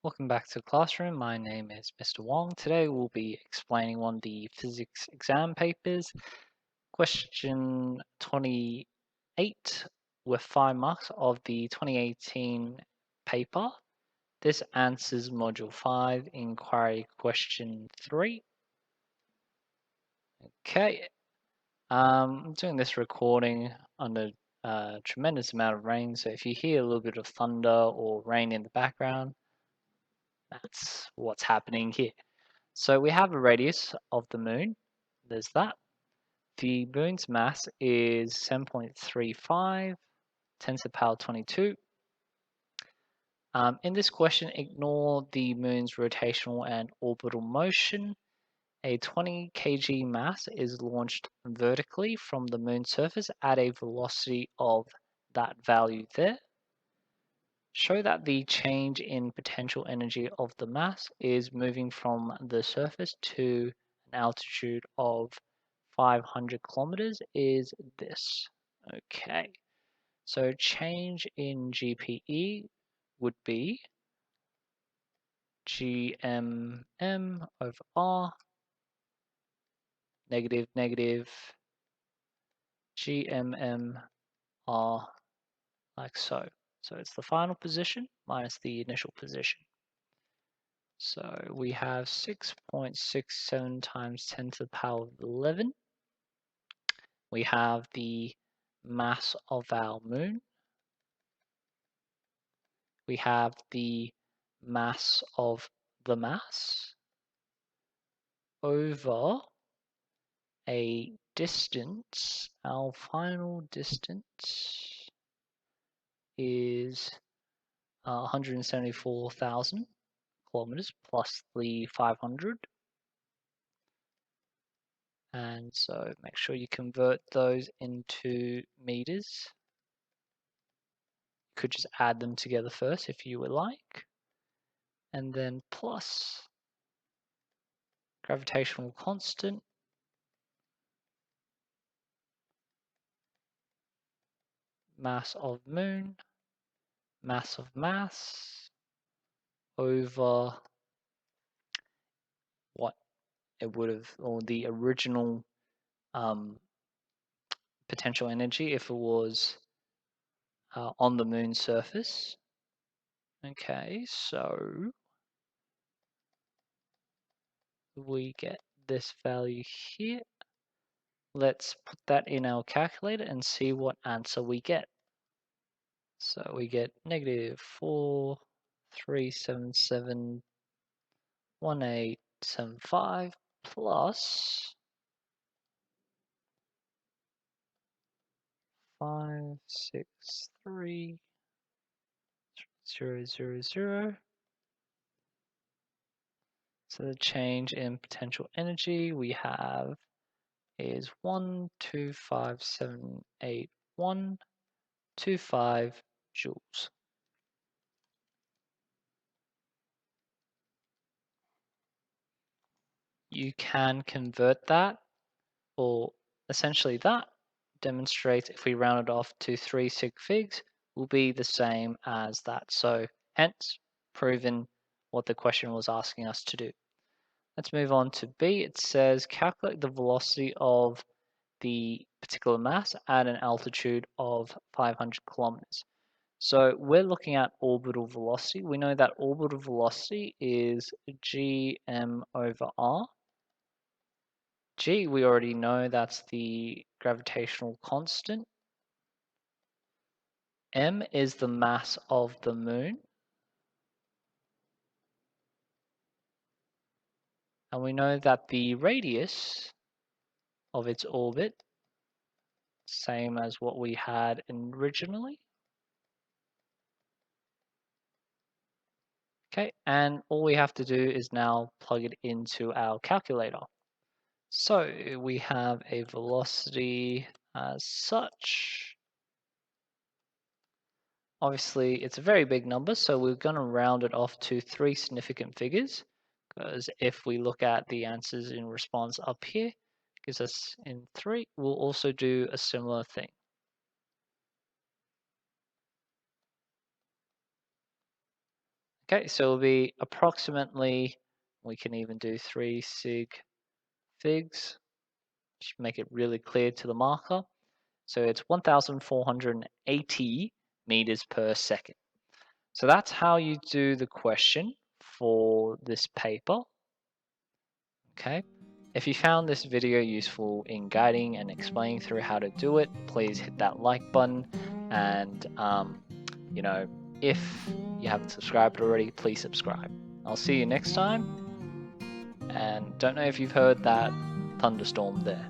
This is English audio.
Welcome back to the classroom. My name is Mr. Wong. Today we'll be explaining one of the physics exam papers, question 28 with 5 marks of the 2018 paper. This answers module 5, inquiry question 3. Okay, I'm doing this recording under a tremendous amount of rain, so if you hear a little bit of thunder or rain in the background, that's what's happening here. So we have a radius of the moon. There's that. The moon's mass is 7.35, 10 to the power 22. In this question, ignore the moon's rotational and orbital motion. A 20 kg mass is launched vertically from the moon's surface at a velocity of that value there. Show that the change in potential energy of the mass is moving from the surface to an altitude of 500 kilometers is this. Okay, so change in GPE would be GMM over R negative negative GMM R like so. So it's the final position minus the initial position. So we have 6.67 times 10 to the power of 11. We have the mass of our moon. We have the mass of the mass over a distance. Our final distance is 174,000 kilometers plus the 500. And so make sure you convert those into meters. You could just add them together first if you would like. And then plus gravitational constant mass of moon, mass of mass over what it would have, or the original potential energy if it was on the moon's surface. Okay, so we get this value here. Let's put that in our calculator and see what answer we get. So we get negative 4,377,1875 plus 563,000. So the change in potential energy we have is 125,781.25 joules. You can convert that, or essentially that demonstrates if we round it off to 3 sig figs will be the same as that. So hence proven what the question was asking us to do. Let's move on to B. It says calculate the velocity of the particular mass at an altitude of 500 kilometers. So we're looking at orbital velocity. We know that orbital velocity is gm over r. G, we already know that's the gravitational constant. M is the mass of the moon. And we know that the radius of its orbit, same as what we had originally. Okay, and all we have to do is now plug it into our calculator. So we have a velocity as such. Obviously, it's a very big number, so we're going to round it off to 3 significant figures, because if we look at the answers in response up here, gives us in 3. We'll also do a similar thing. Okay, so it'll be approximately, we can even do 3 sig figs, just make it really clear to the marker. So it's 1,480 meters per second. So that's how you do the question for this paper. Okay. If you found this video useful in guiding and explaining through how to do it, please hit that like button. And, if you haven't subscribed already, please subscribe. I'll see you next time. And don't know if you've heard that thunderstorm there.